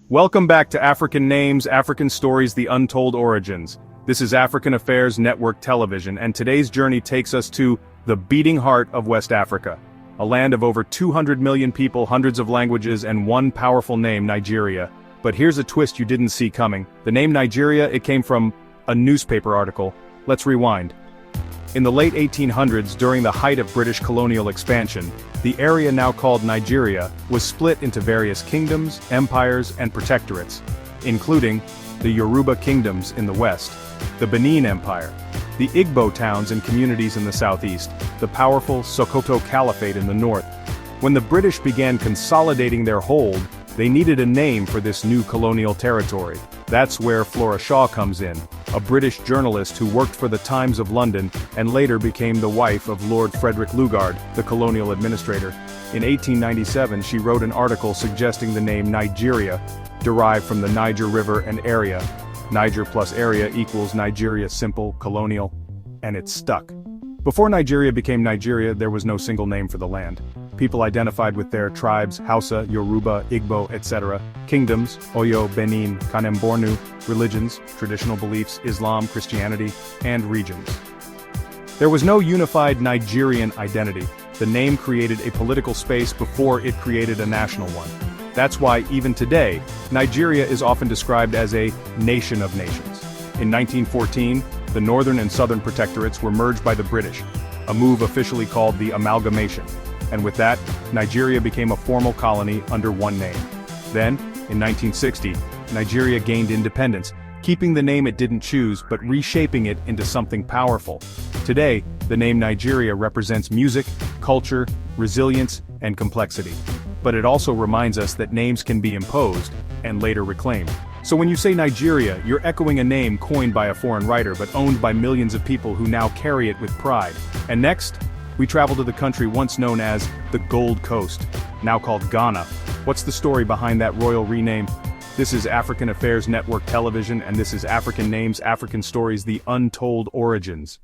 Welcome back to African Names, African Stories, The Untold Origins. This is African Affairs Network Television, and today's journey takes us to the beating heart of West Africa. A land of over 200 million people, hundreds of languages, and one powerful name, Nigeria. But here's a twist you didn't see coming. The name Nigeria, it came from a newspaper article. Let's rewind. In the late 1800s, during the height of British colonial expansion, the area now called Nigeria was split into various kingdoms, empires, and protectorates, including the Yoruba kingdoms in the west, the Benin Empire, the Igbo towns and communities in the southeast, the powerful Sokoto Caliphate in the north. When the British began consolidating their hold, they needed a name for this new colonial territory. That's where Flora Shaw comes in, a British journalist who worked for the Times of London and later became the wife of Lord Frederick Lugard, the colonial administrator. In 1897, she wrote an article suggesting the name Nigeria, derived from the Niger River and area. Niger plus area equals Nigeria, simple, colonial, and it stuck. Before Nigeria became Nigeria, there was no single name for the land. People identified with their tribes, Hausa, Yoruba, Igbo, etc., kingdoms, Oyo, Benin, Kanem Bornu, religions, traditional beliefs, Islam, Christianity, and regions. There was no unified Nigerian identity. The name created a political space before it created a national one. That's why, even today, Nigeria is often described as a nation of nations. In 1914, the northern and southern protectorates were merged by the British, a move officially called the amalgamation. And with that, Nigeria became a formal colony under one name. Then, in 1960, Nigeria gained independence, keeping the name it didn't choose but reshaping it into something powerful. Today, the name Nigeria represents music, culture, resilience, and complexity. But it also reminds us that names can be imposed and later reclaimed. So when you say Nigeria, you're echoing a name coined by a foreign writer but owned by millions of people who now carry it with pride. And next, we travel to the country once known as the Gold Coast, now called Ghana. What's the story behind that royal rename? This is African Affairs Network Television, and this is African Names, African Stories, The Untold Origins.